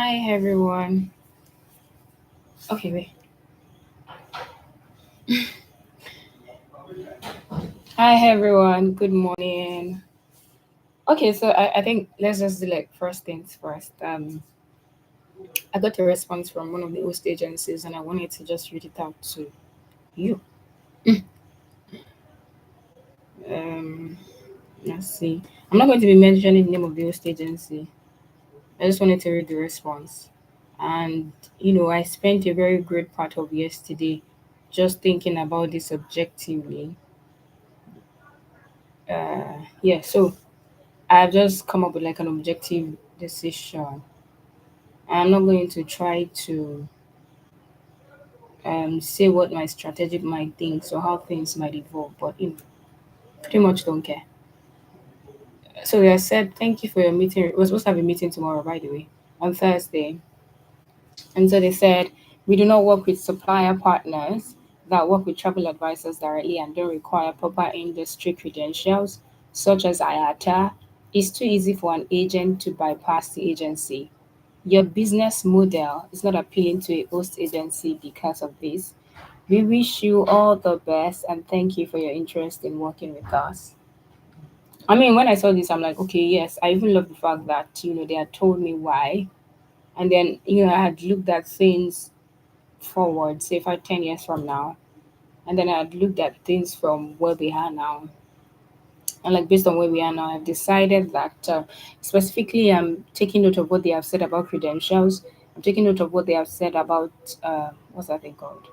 Hi everyone. Okay, wait. Hi everyone. Good morning. Okay, so I think let's just do like first things first. I got a response from one of the host agencies, and I wanted to just read it out to you. Um, let's see. I'm not going to be mentioning the name of the host agency. I just wanted to read the response, and I spent a very great part of yesterday just thinking about this objectively. Yeah. So I've just come up with like an objective decision. I'm not going to try to say what my strategic mind thinks or how things might evolve, but pretty much don't care. So I said, thank you for your meeting. We're supposed to have a meeting tomorrow, by the way, on Thursday. And so they said, we do not work with supplier partners that work with travel advisors directly and don't require proper industry credentials, such as IATA. It's too easy for an agent to bypass the agency. Your business model is not appealing to a host agency because of this. We wish you all the best and thank you for your interest in working with us. I mean, when I saw this, I'm like, okay, yes, I even love the fact that, they had told me why. And then, I had looked at things forward, say 5, 10 years from now. And then I had looked at things from where we are now. And like based on where we are now, I've decided that specifically I'm taking note of what they have said about credentials. I'm taking note of what they have said about what's that thing called?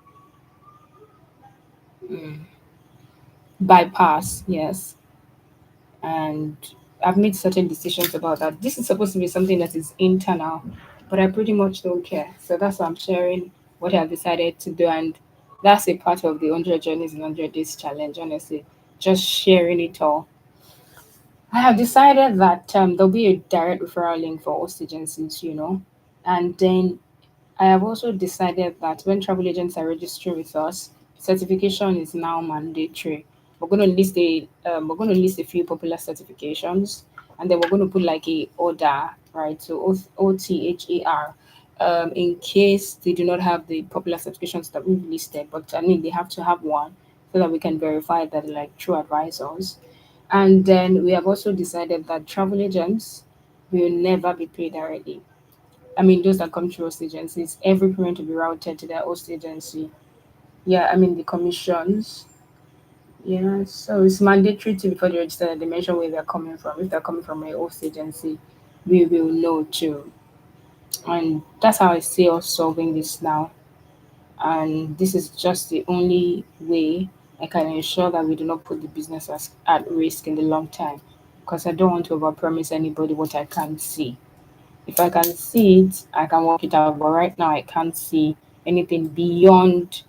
Mm, bypass, yes. And I've made certain decisions about that. This is supposed to be something that is internal, but I pretty much don't care. So that's why I'm sharing what I've decided to do, and that's a part of the 100 Journeys in 100 Days challenge, honestly. Just sharing it all. I have decided that there'll be a direct referral link for host agencies, and then I have also decided that when travel agents are registering with us, certification is now mandatory. We're going to list a few popular certifications, and then we're going to put like a order, right? So OTHAR, in case they do not have the popular certifications that we've listed, but I mean they have to have one so that we can verify that they're like true advisors. And then we have also decided that travel agents will never be paid directly. I mean, those that come through host agencies, every payment will be routed to their host agency. Yeah, I mean, the commissions. Yeah, so it's mandatory to before they register that they mention where they're coming from. If they're coming from a host agency, we will know too. And that's how I see us solving this now. And this is just the only way I can ensure that we do not put the business at risk in the long term. Because I don't want to overpromise anybody what I can't see. If I can see it, I can work it out. But right now, I can't see anything beyond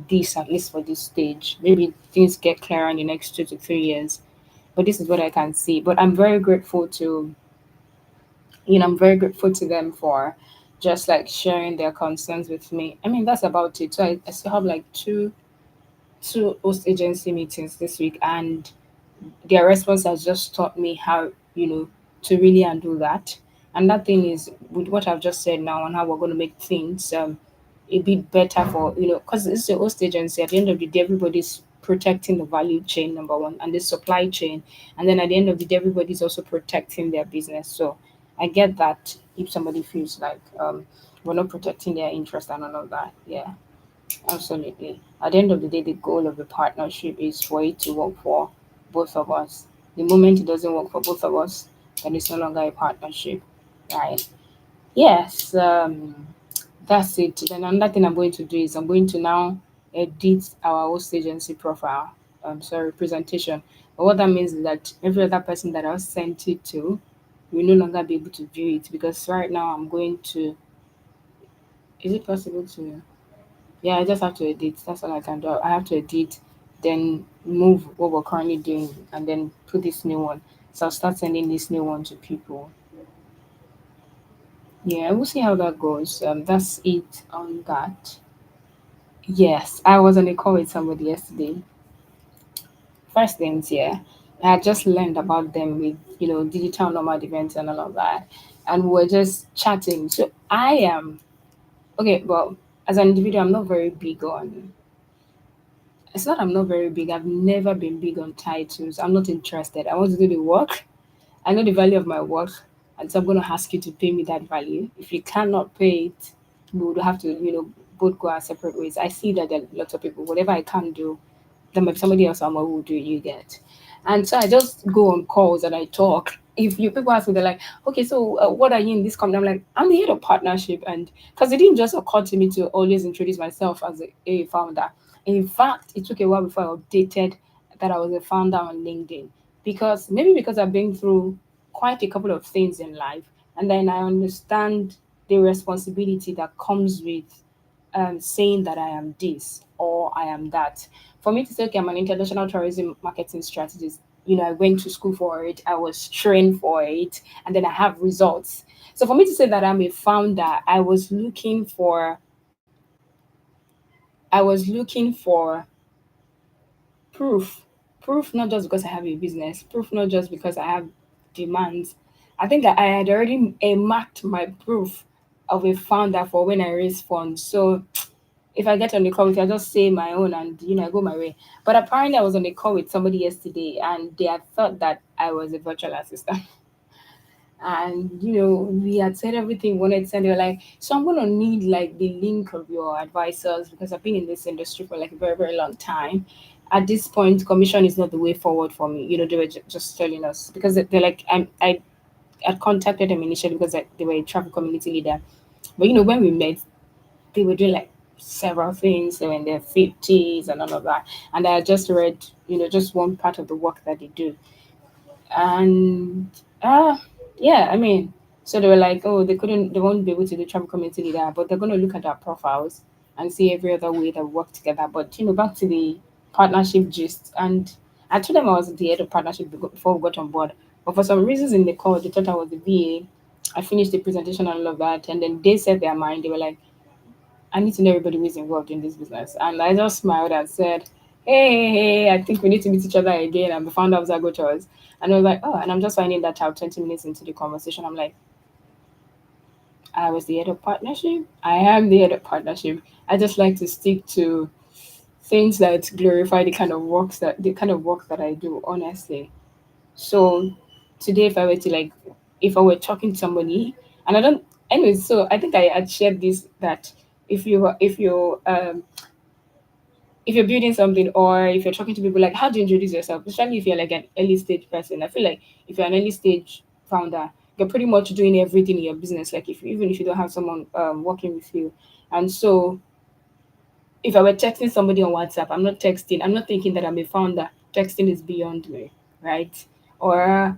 this, at least for this stage. Maybe things get clearer in the next 2 to 3 years. But this is what I can see. But I'm very grateful to, I'm very grateful to them for just like sharing their concerns with me. I mean, that's about it. So I still have like two host agency meetings this week, and their response has just taught me how to really undo that. And that thing is with what I've just said now and how we're going to make things a bit better for because it's a host agency. At the end of the day, everybody's protecting the value chain, number one, and the supply chain, and then at the end of the day, everybody's also protecting their business. So I get that if somebody feels like we're not protecting their interest and all of that. Yeah, absolutely. At the end of the day, the goal of the partnership is for it to work for both of us. The moment it doesn't work for both of us, then it's no longer a partnership, right? Yes, that's it. Then another thing I'm going to do is I'm going to now edit our host agency profile. Sorry, presentation. But what that means is that every other person that I sent it to will no longer be able to view it because right now I'm going to. Is it possible to? Yeah, I just have to edit. That's all I can do. I have to edit, then move what we're currently doing, and then put this new one. So I'll start sending this new one to people. Yeah, we'll see how that goes. That's it on that. Yes, I was on a call with somebody yesterday. First things, yeah, I had just learned about them with digital nomad events and all of that, and we were just chatting. So I am okay. Well, as an individual, I'm not very big on. It's not I'm not very big. I've never been big on titles. I'm not interested. I want to do the work. I know the value of my work, and so I'm going to ask you to pay me that value. If you cannot pay it, we would have to, both go our separate ways. I see that there are lots of people. Whatever I can do, there might be somebody else I'm will do. You get, and so I just go on calls and I talk. If you people ask me, they're like, okay, so what are you in this company? I'm like, I'm the head of partnership, and because it didn't just occur to me to always introduce myself as a founder. In fact, it took a while before I updated that I was a founder on LinkedIn because maybe because I've been through quite a couple of things in life, and then I understand the responsibility that comes with saying that I am this or I am that. For me to say, okay, I'm an international tourism marketing strategist, I went to school for it, I was trained for it, and then I have results. So for me to say that I'm a founder, I was looking for proof. Proof not just because I have a business, proof not just because I have demands. I think I had already marked my proof of a founder for when I raise funds. So if I get on the call with you, I just say my own and I go my way. But apparently I was on a call with somebody yesterday and they had thought that I was a virtual assistant. And we had said everything we wanted to say. They were like, so I'm gonna need like the link of your advisors because I've been in this industry for like a very, very long time. At this point, commission is not the way forward for me. They were just telling us because they're like, I had contacted them initially because like, they were a travel community leader. But when we met, they were doing like several things. They were in their 50s and all of that. And I had just read, just one part of the work that they do. And yeah, I mean, so they were like, oh, they won't be able to do travel community leader, but they're going to look at our profiles and see every other way that we work together. But back to the partnership gist. And I told them I was the head of partnership before we got on board. But for some reasons in the call, they thought I was the VA. I finished the presentation and all of that, and then they said their mind. They were like, I need to know everybody who is involved in this business. And I just smiled and said, hey, I think we need to meet each other again. I'm the founder of Zago Tours. And I was like, oh, and I'm just finding that out 20 minutes into the conversation. I'm like, I was the head of partnership. I am the head of partnership. I just like to stick to things that glorify the kind of work that I do, honestly. So today if I were to like if I were talking to somebody and I don't anyway, so I think I had shared this that if you're building something or if you're talking to people, like how do you introduce yourself, especially if you're like an early stage person. I feel like if you're an early stage founder, you're pretty much doing everything in your business, like even if you don't have someone working with you. And so if I were texting somebody on WhatsApp, I'm not thinking that I'm a founder. Texting is beyond me, right? Or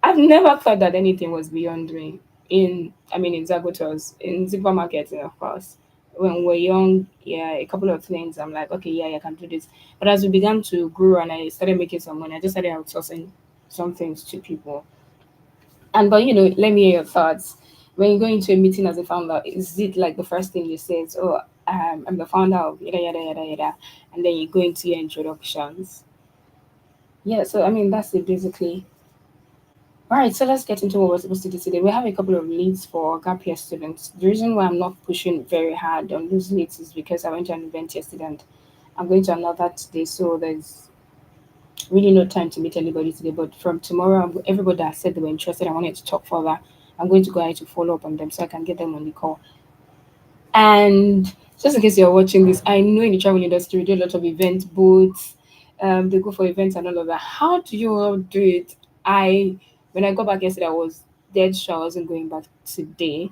I've never thought that anything was beyond me. In Zagotos, in supermarketing, of course. When we're young, yeah, a couple of things. I'm like, okay, yeah, I can do this. But as we began to grow and I started making some money, I just started outsourcing some things to people. And but let me hear your thoughts. When you go into a meeting as a founder, is it like the first thing you say is, "Oh, I'm the founder of yada yada yada yada," and then you go into your introductions? Yeah, so I mean that's it basically. All right, so let's get into what we're supposed to do today. We have a couple of leads for gap year students. The reason why I'm not pushing very hard on those leads is because I went to an event yesterday and I'm going to another today, so there's really no time to meet anybody today. But from tomorrow, everybody that said they were interested, I wanted to talk further. I'm going to go ahead to follow up on them so I can get them on the call. And just in case you're watching this, I know in the travel industry, we do a lot of event booths. They go for events and all of that. How do you all do it? When I got back yesterday, I was dead sure I wasn't going back today.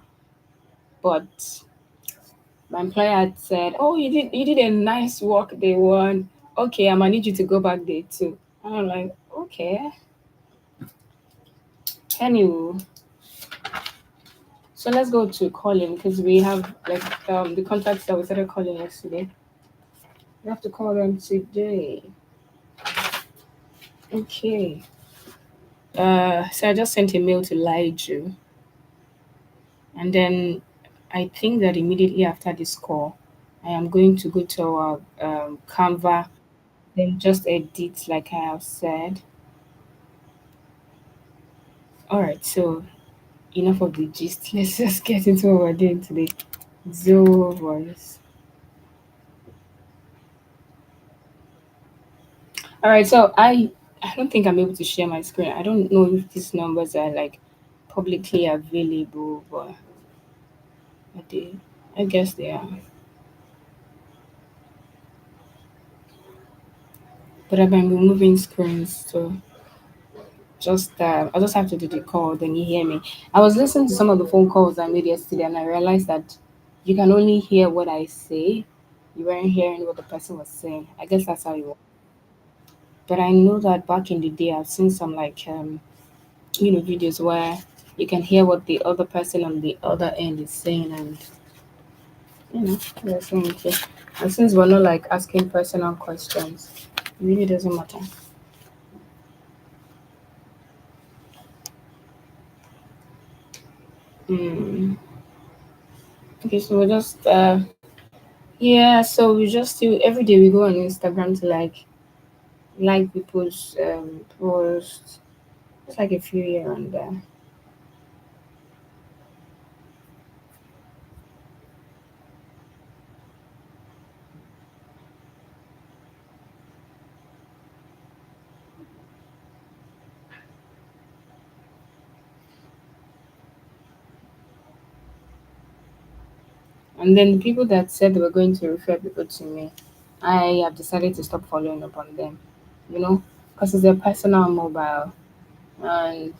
But my employer had said, "Oh, you did a nice work day one. Okay, I'm gonna need you to go back day two." And I'm like, okay. Anyway, so let's go to calling because we have like the contacts that we started calling yesterday. We have to call them today. Okay. So I just sent a mail to Liju, and then I think that immediately after this call, I am going to go to our Canva, then just edit like I have said. All right. So enough of the gist. Let's just get into what we're doing today. Zero voice. All right, so I don't think I'm able to share my screen. I don't know if these numbers are like publicly available, but I did. I guess they are. But I've been removing screens, so I just have to do the call. Then you hear me. I was listening to some of the phone calls I made yesterday, and I realized that you can only hear what I say. You weren't hearing what the person was saying. I guess that's how it was. But I know that back in the day, I've seen some like videos where you can hear what the other person on the other end is saying, and they're saying it. And since we're not like asking personal questions, it really doesn't matter. Mm. Okay, so we just yeah, so we just do every day we go on Instagram to like people's posts. It's like a few here and there. And then the people that said they were going to refer people to me, I have decided to stop following up on them. Because it's their personal mobile. And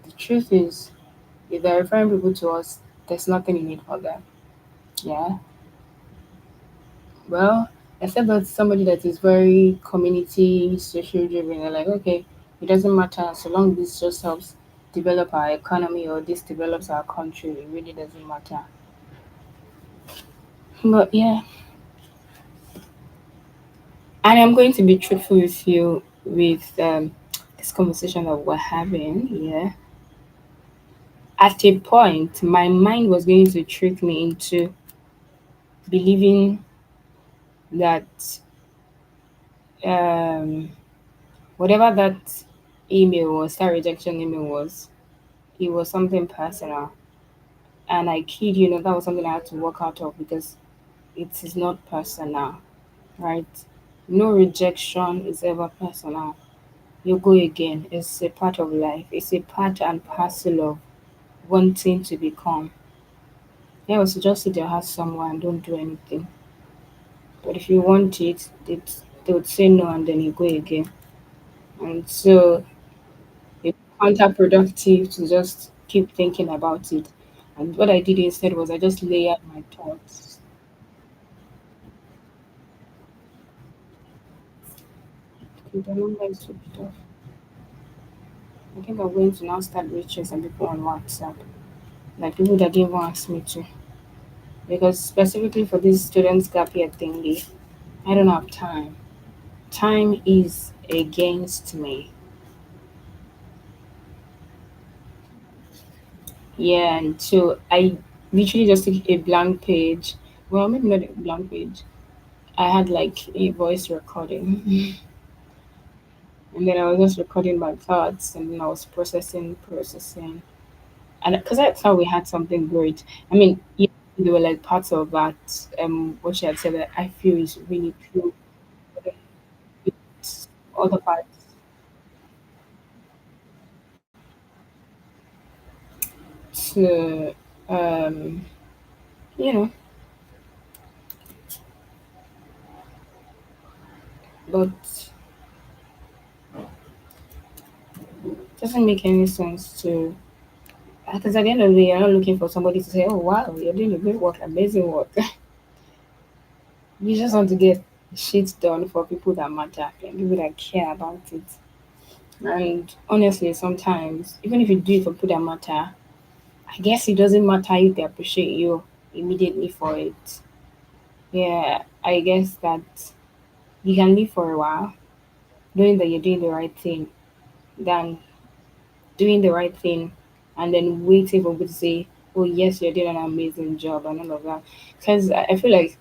the truth is, if they're referring people to us, there's nothing in it for them. Yeah. Well, except that somebody that is very community social driven, they're like, okay, it doesn't matter so long this just helps develop our economy or this develops our country, it really doesn't matter. But yeah, and I'm going to be truthful with you with this conversation that we're having. Yeah, at a point, my mind was going to trick me into believing that um, whatever that email was, that rejection email was, it was something personal. And I kid you not, that was something I had to work out of because it is not personal, right? No rejection is ever personal. You go again. It's a part of life. It's a part and parcel of wanting to become. Yeah, so just sit there, have someone, and don't do anything. But if you want it, they would say no, and then you go again. And so it's counterproductive to just keep thinking about it. And what I did instead was I just layered my thoughts. Okay, the number is switched off. I think I'm going to now start reaching some people on WhatsApp, like people that didn't even ask me to. Because specifically for this students gap year thingy, I don't have time. Time is against me. Yeah, and so I literally just took a blank page. Well, maybe not a blank page. I had like a voice recording. And then I was just recording my thoughts and then I was processing. And because I thought we had something great. I mean, yeah, there were like parts of that, what she had said that I feel is really true. But then it's other parts to, um, you know, but it doesn't make any sense to, because at the end of the day, you're not looking for somebody to say, oh, wow, you're doing a great work, amazing work. You just want to get shit done for people that matter, and people that care about it. And honestly, sometimes, even if you do it for people that matter, I guess it doesn't matter if they appreciate you immediately for it. Yeah, I guess that you can live for a while knowing that you're doing the right thing than doing the right thing and then waiting for people to say, oh, yes, you're doing an amazing job and all of that. Because I feel like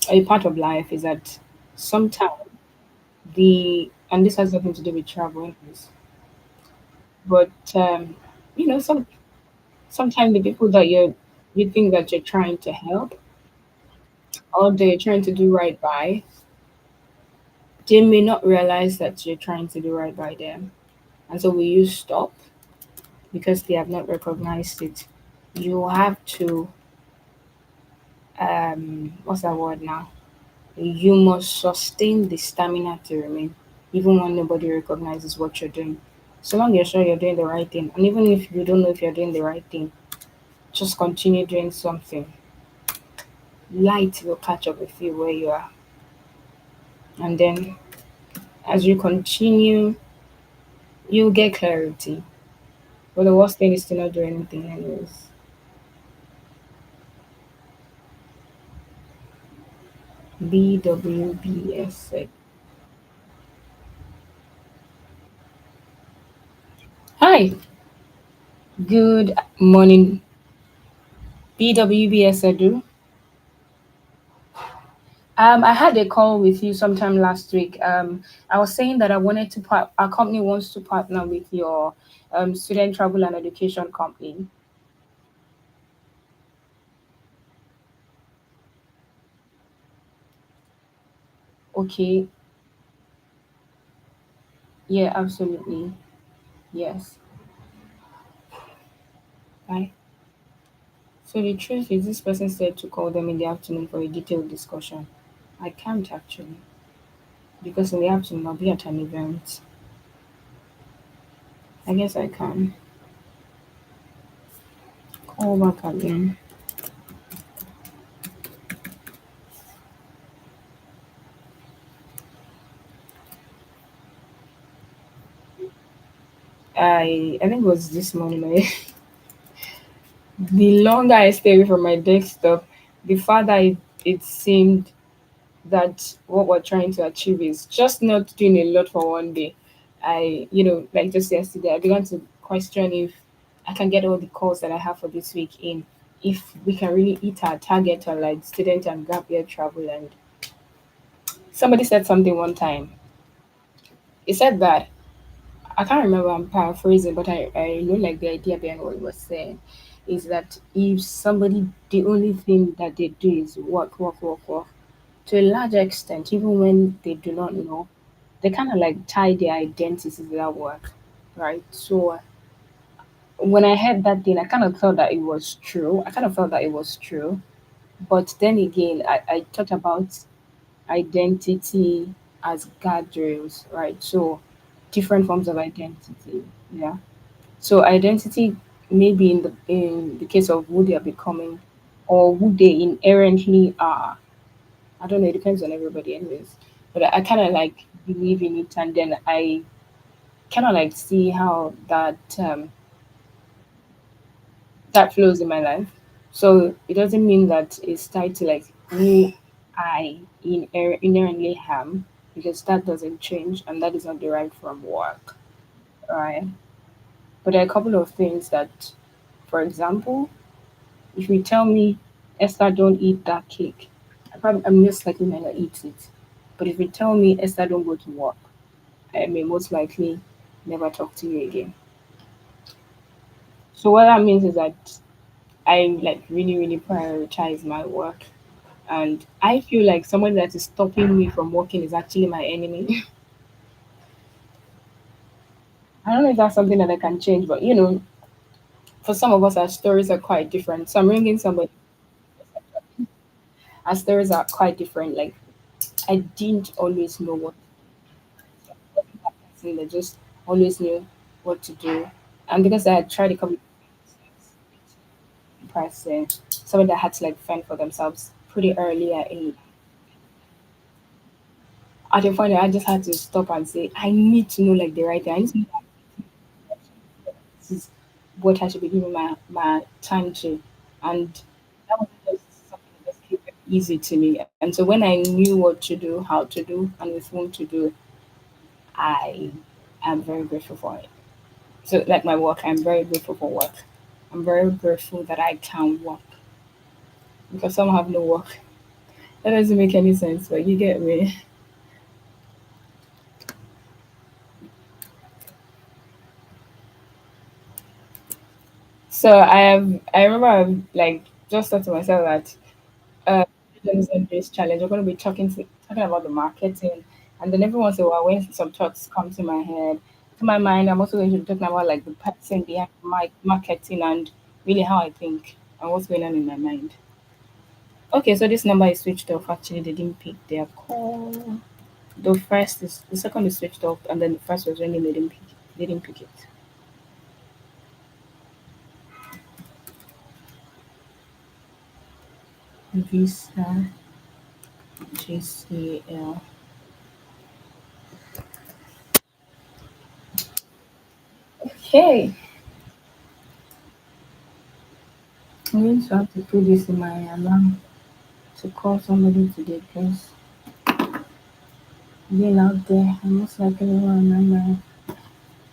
a part of life is that sometimes and this has nothing to do with travel, anyways, but, some. Sometimes the people that you think that you're trying to help or they're trying to do right by, they may not realize that you're trying to do right by them. And so will you stop because they have not recognized it? You have to what's that word now? You must sustain the stamina to remain, even when nobody recognizes what you're doing. So long you're sure you're doing the right thing, and even if you don't know if you're doing the right thing, just continue doing something. Light will catch up with you where you are. And then as you continue, you'll get clarity. But the worst thing is to not do anything anyways. BWBS. Hi, good morning. BWBS Edu. I had a call with you sometime last week. I was saying that I wanted to our company wants to partner with your student travel and education company. Okay, yeah, absolutely. Yes. Right. So the truth is, this person said to call them in the afternoon for a detailed discussion. I can't actually, because in the afternoon I'll be at an event. I guess I can. Call back again. I think it was this morning. The longer I stay away from my desktop, the farther it seemed that what we're trying to achieve is just not doing a lot for one day. Like just yesterday, I began to question if I can get all the calls that I have for this week in, if we can really hit our target on like student and gap year travel. And somebody said something one time. He said that I can't remember, I'm paraphrasing, but I know like the idea behind what he was saying is that if somebody, the only thing that they do is work, work, work, work, to a large extent, even when they do not know, they kind of like tie their identity to their work, right? So when I heard that thing, I kind of thought that it was true. I kind of felt that it was true. But then again, I thought about identity as guardrails, right? So different forms of identity. Yeah. So identity maybe in the case of who they are becoming or who they inherently are. I don't know, it depends on everybody anyways. But I kind of like believe in it, and then I kind of like see how that flows in my life. So it doesn't mean that it's tied to like who I inherently am, because that doesn't change and that is not derived from work, right? But there are a couple of things that, for example, if you tell me, Esther, don't eat that cake, I'm most likely might not eat it. But if you tell me, Esther, don't go to work, I may most likely never talk to you again. So what that means is that I like really, really prioritize my work. And I feel like someone that is stopping me from working is actually my enemy. I don't know if that's something that I can change, but for some of us, our stories are quite different. So I'm ringing somebody, our stories are quite different. Like, I didn't always know what to do, I just always knew what to do. And because I had tried a couple of person, somebody that had to like fend for themselves pretty early at age. At the point, I just had to stop and say, I need to know like the right thing. I need to know this is what I should be giving my time to. And that was just something that just came very easy to me. And so when I knew what to do, how to do, and with whom to do, I am very grateful for it. So like my work, I'm very grateful for work. I'm very grateful that I can work because some have no work. That doesn't make any sense, but you get me. So I remember I've like just thought to myself that on this challenge, we're going to be talking about the marketing, and then every once in a while, when some thoughts come to my mind, I'm also going to be talking about like the person behind my marketing and really how I think and what's going on in my mind. Okay, so this number is switched off. Actually, they didn't pick their call. The second is switched off, and then the first was ringing. They didn't pick it. Visa JCL. Okay, I'm going to have to put this in my alarm to call somebody today because being out there, I most likely will remember.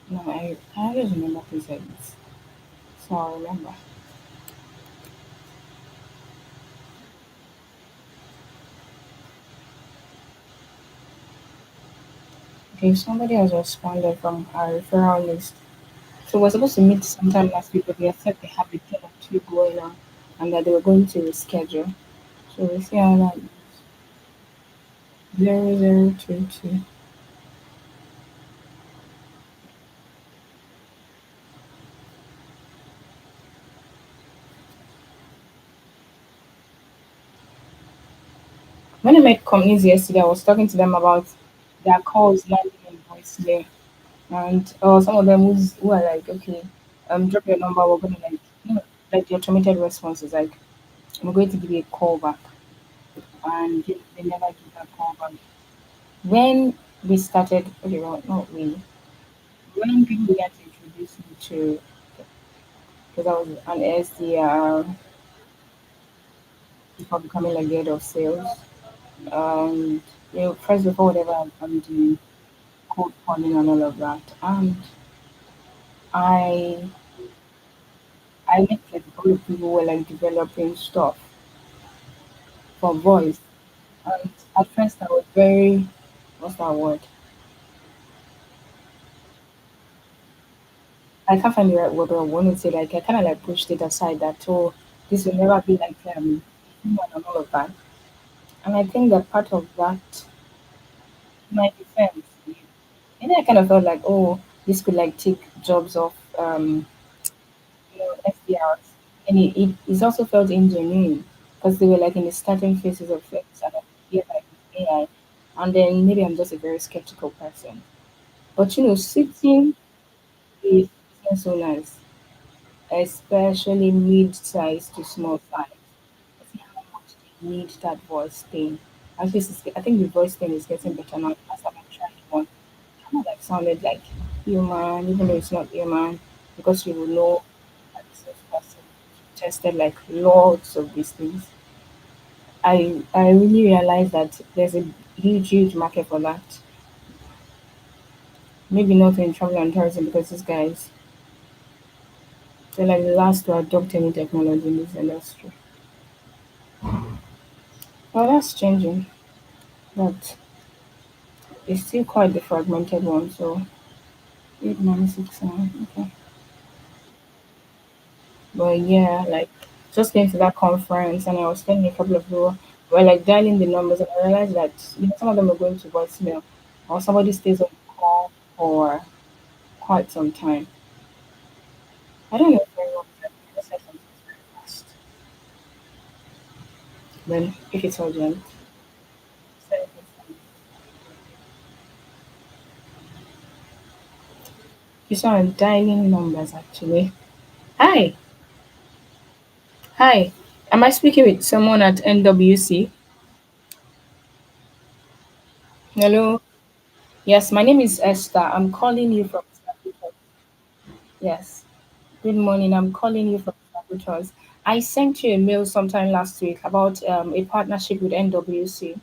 No, I always remember presents, so I'll remember. Okay, somebody has responded from our referral list. So we're supposed to meet sometime last week, but they said they have a thing or two going on and that they were going to reschedule. So we'll see how that 0022. When I met companies yesterday, I was talking to them about their calls landing in voicemail. And some of them who are like, okay, drop your number, we're gonna like, like the automated response is like, I'm going to give you a call back, and they never give that call back. When we started, okay, well, not we, when people began to introduce me to, because I was an SDR before becoming like the head of sales, and first before whatever I'm doing, cold calling and all of that, and I I met like a couple of people who were like developing stuff for voice. And at first, I was very, what's that word? I can't find the right word, but I want to say, like, I kind of like pushed it aside that, oh, this will never be like human and all of that. And I think that part of that, my defense, and I kind of felt like, oh, this could like take jobs off, SDRs. And it also felt ingenuine because they were like in the starting phases of things. And I feel like with AI. And then maybe I'm just a very skeptical person. But sitting with business owners, especially mid-sized to small size, see how much they need that voice thing. At least I think the voice thing is getting better now. Last time I tried one, kind of like sounded like human, even though it's not human, because you will know that this person tested like lots of these things. I really realized that there's a huge market for that. Maybe not in travel and tourism because these guys they're like the last to adopt any technology in this industry. Well, that's changing, but it's still quite the fragmented one. So 8969. Okay, but yeah, like just going to that conference, and I was spending a couple of people were like dialing the numbers, and I realized that some of them are going to voicemail, or somebody stays on the call for quite some time. I don't know very well. But I just said something very fast. Then if it's urgent, say it. You saw I'm dialing numbers actually. Hi, hi. Am I speaking with someone at NWC? Hello. Yes, my name is Esther. I'm calling you from Sabotage. Yes. Good morning. I'm calling you from Sabotage. I sent you a mail sometime last week about a partnership with NWC.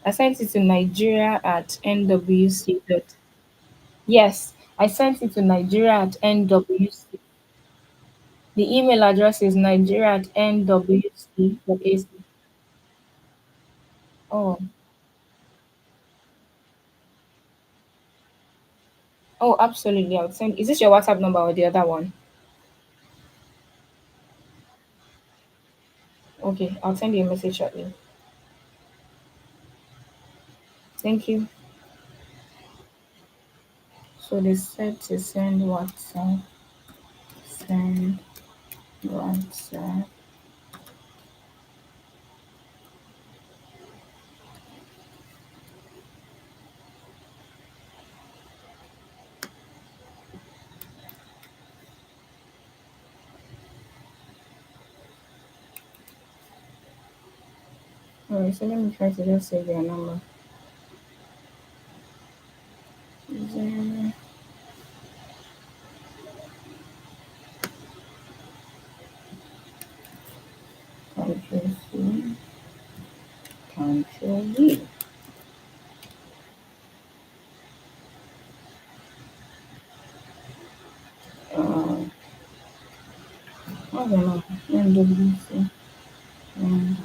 I sent it to Nigeria at NWC. Yes, I sent it to Nigeria at NWC. The email address is Nigeria at NWC.ac. Oh, Oh, absolutely. I would send. Is this your WhatsApp number or the other one? Okay, I'll send you a message shortly. Thank you. So they said to send WhatsApp. Send WhatsApp. Alright, so let me try to just save your number. 0 Control C Control V. Uh, I don't know. NWC. Um,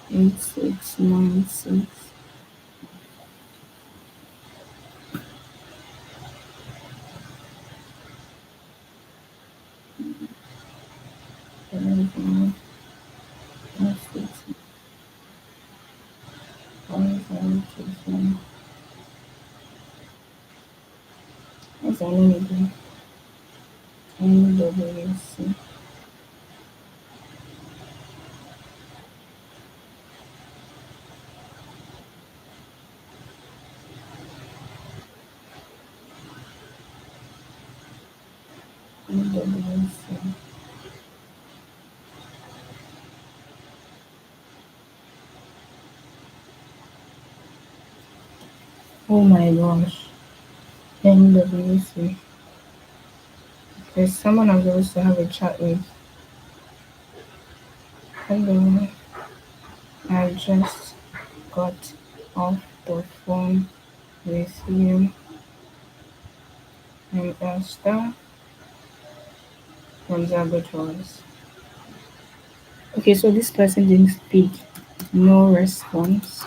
8696. Seven, 6, 1, 7, 6, 1. What's the name again? NWC. NWC. Oh my gosh. NWC. There's someone I'm supposed to have a chat with. Hello. I just got off the phone with you and Esther from Zago. Okay, so this person didn't speak. No response.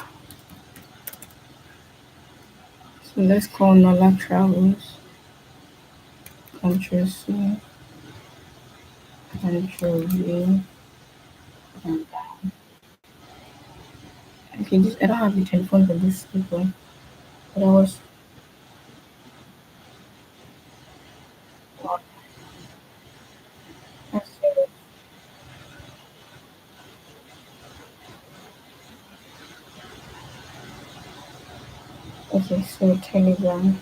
So let's call Nola Travels. Control C. Control V. And okay, this I don't have the telephone for this people. But I was okay, so Telegram.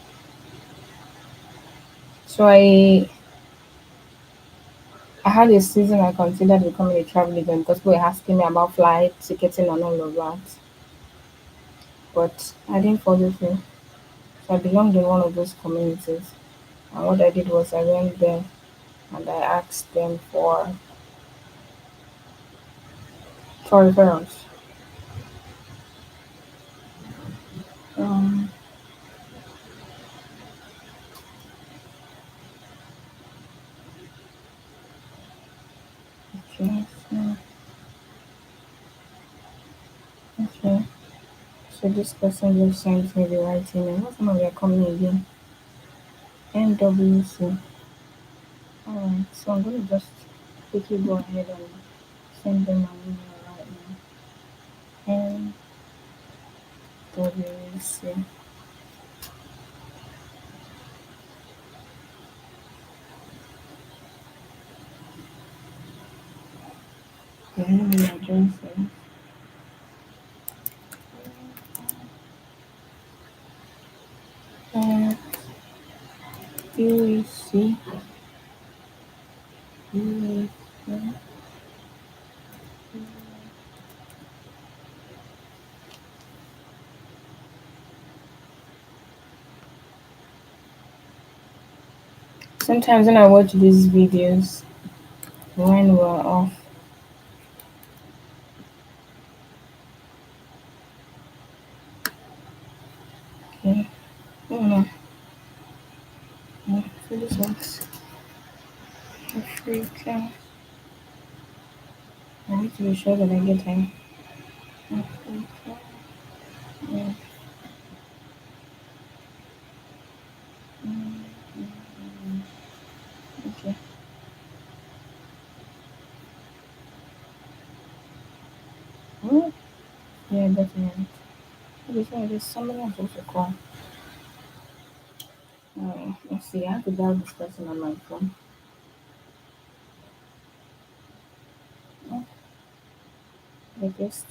So I had a season I considered becoming a travel agent because people were asking me about flight ticketing and all of that. But I didn't follow through. So I belonged in one of those communities. And what I did was I went there and I asked them for referrals. Um, okay, so, okay. So this person just sent me the right email. What's the name of their company again? NWC. Alright, so I'm gonna just quickly go ahead and send them an email right now. NWC. The email address is uh, UAC. Sometimes when I watch these videos when we're off, okay, oh no, no, so this one's Africa. I need to be sure that I get time. Yeah. Okay. Mm, yeah, definitely. Okay, so there's somebody I'm supposed to call. Let's see. I have to dial this person on my phone. Oh, I guess.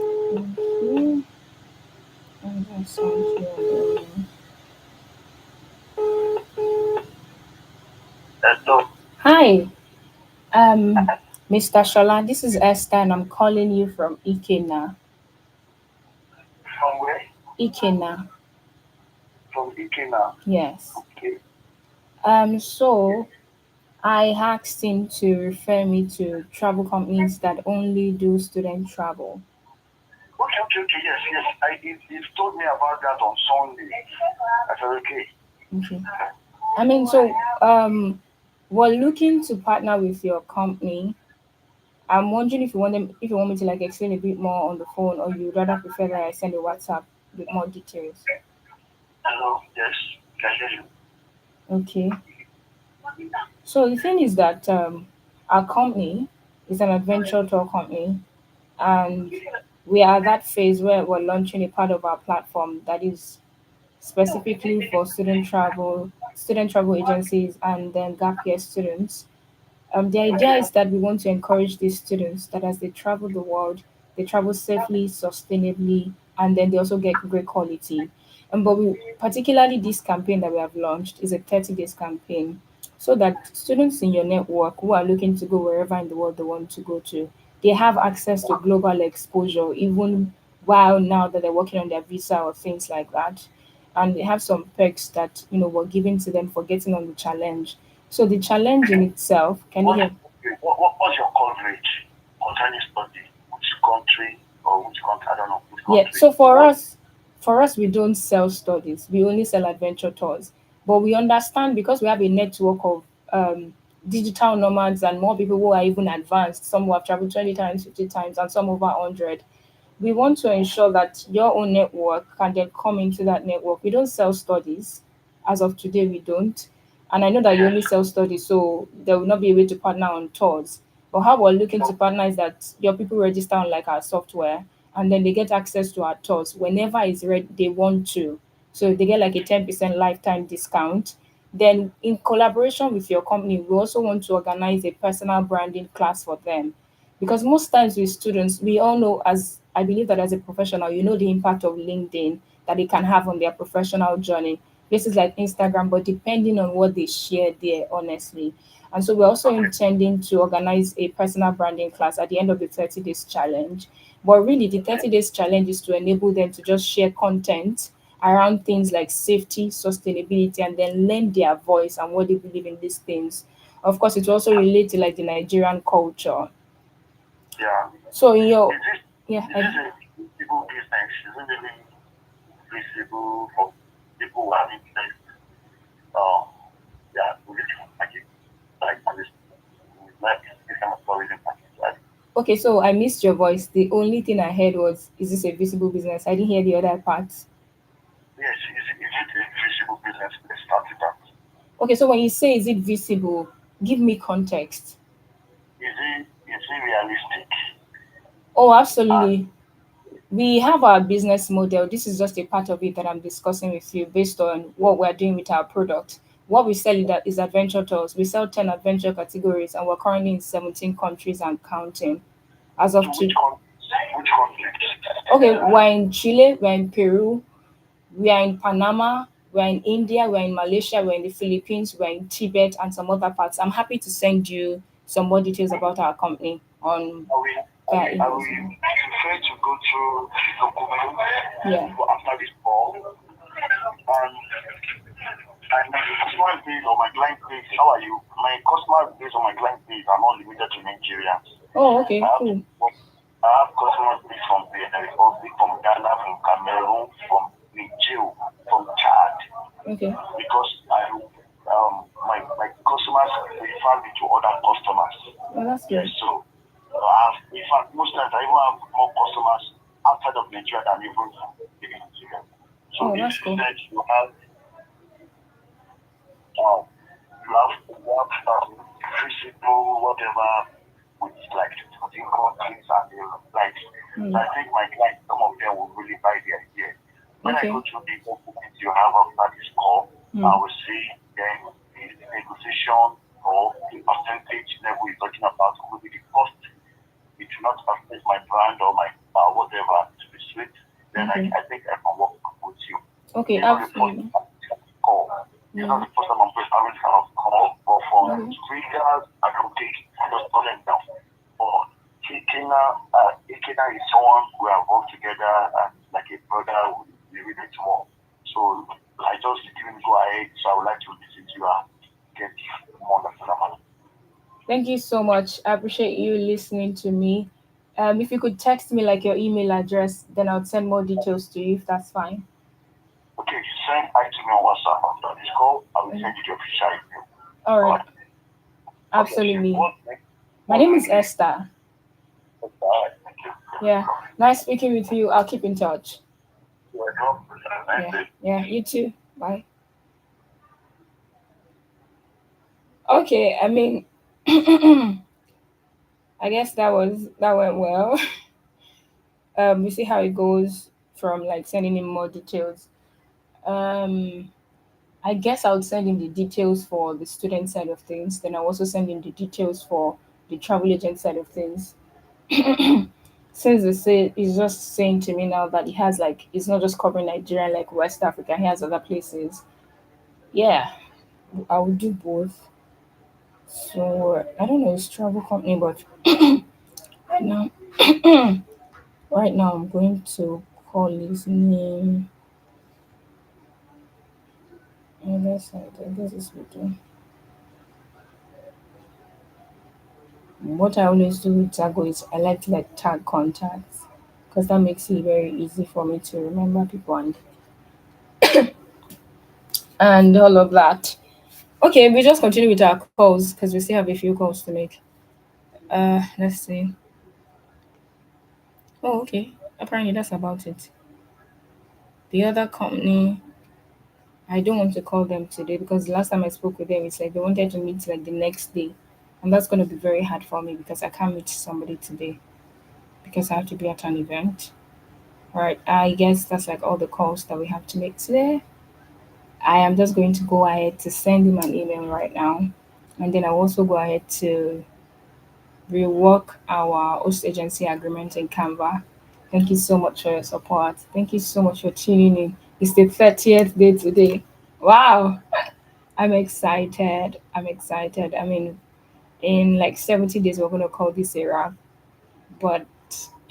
Okay. And I sound here. Hi, um, Mr. Shola. This is Esther, and I'm calling you from Ikena. From where? Ikena. From Ikena. Yes. Okay. So I asked him to refer me to travel companies that only do student travel. Okay. Yes, yes. He told me about that on Sunday. I said, okay. Okay. I mean, so we're looking to partner with your company. I'm wondering if you want me to like explain a bit more on the phone, or you'd rather prefer that I send a WhatsApp with more details. Hello. Yes. Can hear you. Okay. So the thing is that our company is an adventure tour company, and we are at that phase where we're launching a part of our platform that is specifically for student travel agencies, and then gap year students. The idea is that we want to encourage these students that as they travel the world, they travel safely, sustainably, and then they also get great quality. But particularly this campaign that we have launched is a 30 days campaign, so that students in your network who are looking to go wherever in the world they want to go to, they have access to global exposure, even while now that they're working on their visa or things like that. And they have some perks that were given to them for getting on the challenge. So the challenge in itself, can you What, hear? okay, what's your coverage concerning study? Which country or which country? I don't know. Which Yeah, country? so What? for us we don't sell studies. We only sell adventure tours. But we understand because we have a network of digital nomads and more people who are even advanced, some who have traveled 20 times, 50 times, and some over 100. We want to ensure that your own network can then come into that network. We don't sell studies. As of today, we don't. And I know that you Yes. only sell studies, so there will not be a way to partner on tours. But how we're looking to partner is that your people register on like our software, and then they get access to our tours whenever it's ready they want to. So they get like a 10% lifetime discount. Then in collaboration with your company, we also want to organize a personal branding class for them, because most times with students, we all know, as I believe that as a professional, you know the impact of LinkedIn that it can have on their professional journey. Places like Instagram, but depending on what they share there, honestly. And so we're also intending to organize a personal branding class at the end of the 30 days challenge. But really, the 30 days challenge is to enable them to just share content around things like safety, sustainability, and then lend their voice and what they believe in these things. Of course, it also relates to like the Nigerian culture. Yeah. So in your Is this yeah, is this a feasible business? Is it really feasible for people who have interest? Um, yeah, to this package, like this kind of tourism package, right? okay, so I missed your voice. The only thing I heard was, is this a visible business? I didn't hear the other parts. Yes. Is it a feasible business? Let's start with that. Okay, so when you say is it visible, give me context. Is it realistic? Oh, And absolutely. We have our business model. This is just a part of it that I'm discussing with you based on what we're doing with our product. What we sell is adventure tours. We sell 10 adventure categories, and we're currently in 17 countries and counting. As to of which to which countries? Okay, we're in Chile, we're in Peru, we are in Panama, we're in India, we're in Malaysia, we're in the Philippines, we're in Tibet, and some other parts. I'm happy to send you some more details about our company on via I email as will well. prefer to go through the document Yeah. after this call. And my customer base or my client base, how are you? My customer base or my client base are not limited to Nigerians. Oh, I okay, have cool. I have customers base from Benin Republic, from Ghana, from Cameroon, from Niger. Okay. because my customers refer me to other customers. Well, that's Yes, good. so in fact, most times I even have more customers outside of Nigeria than even in Nigeria. So Oh, if that's you cool. said you have physical whatever with like 14 countries and like, so Mm. I think my clients, some of them will really buy the idea. When I go Okay. through the documents you have after this call, I Mm. will see then the negotiation or the percentage level you're talking about, will be the cost. It will not affect my brand or my whatever to be sweet. Then Okay. I think I can work with you. Okay, It's not the first absolutely. call. It's not Yeah. the first time I'm having this kind of call, but for Okay. triggers, I can take. I just tell them down. But Ikena is someone we have worked together and like a brother, we relate more. So I just didn't go ahead. So I would like to listen to you and get more understanding. Thank you so much. I appreciate you listening to me. If you could text me like your email address, then I'll send more details to you if that's fine. Okay, send I to me on WhatsApp after this call. I will Okay. send you the official email. All All right. right. Okay, so Absolutely. My what's name the is name? Esther. All right, thank you. Yeah. Nice speaking with you. I'll keep in touch. You're welcome. Have a nice Yeah. day. Yeah. You too. Bye. Okay. I mean, I guess that went well. We see how it goes from like sending him more details. Um, I guess I would send him the details for the student side of things. Then I'll also send him the details for the travel agent side of things. Since he's just saying to me now that he has like he's not just covering Nigeria like West Africa, he has other places. Yeah, I would do both. So I don't know his travel company, but right now, right now I'm going to call his name. Let's I guess this will do. What I always do with Zago is I like to like tag contacts because that makes it very easy for me to remember people and all of that. Okay, we just continue with our calls because we still have a few calls to make. Let's see. Oh, okay. Apparently that's about it. The other company, I don't want to call them today because the last time I spoke with them, it's like they wanted to meet like the next day, and that's going to be very hard for me because I can't meet somebody today because I have to be at an event. All right, I guess that's like all the calls that we have to make today. I am just going to go ahead to send him an email right now, and then I'll also go ahead to rework our host agency agreement in Canva. Thank you so much for your support. Thank you so much for tuning in. It's the 30th day today. Wow, I'm excited. I'm excited. I mean, in like 70 days, we're going to call this era, but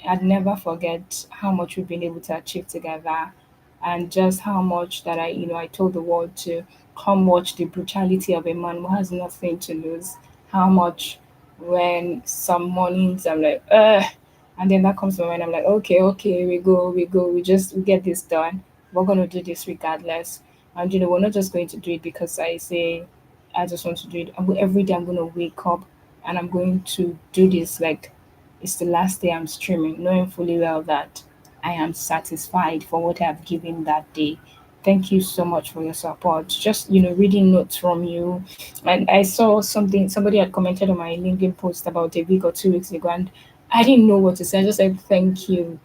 I'd never forget how much we've been able to achieve together and just how much that I told the world to come watch the brutality of a man who has nothing to lose. How much when some mornings I'm like, and then that comes to my mind, I'm like, okay, okay, we go, we get this done. We're gonna do this regardless. And we're not just going to do it because I say I just want to do it. Every day I'm gonna wake up and I'm going to do this like it's the last day I'm streaming, knowing fully well that I am satisfied for what I've given that day. Thank you so much for your support. Just, reading notes from you. And I saw somebody had commented on my LinkedIn post about a week or 2 weeks ago, and I didn't know what to say. I just said, thank you.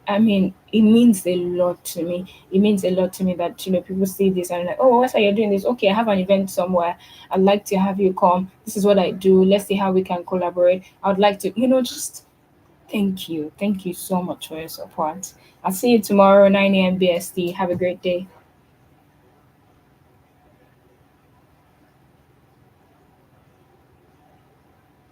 I mean, it means a lot to me. It means a lot to me that, people see this and like, oh, what's why you're doing this? Okay, I have an event somewhere. I'd like to have you come. This is what I do. Let's see how we can collaborate. I would like to, just thank you. Thank you so much for your support. I'll see you tomorrow, 9 a.m. BST. Have a great day.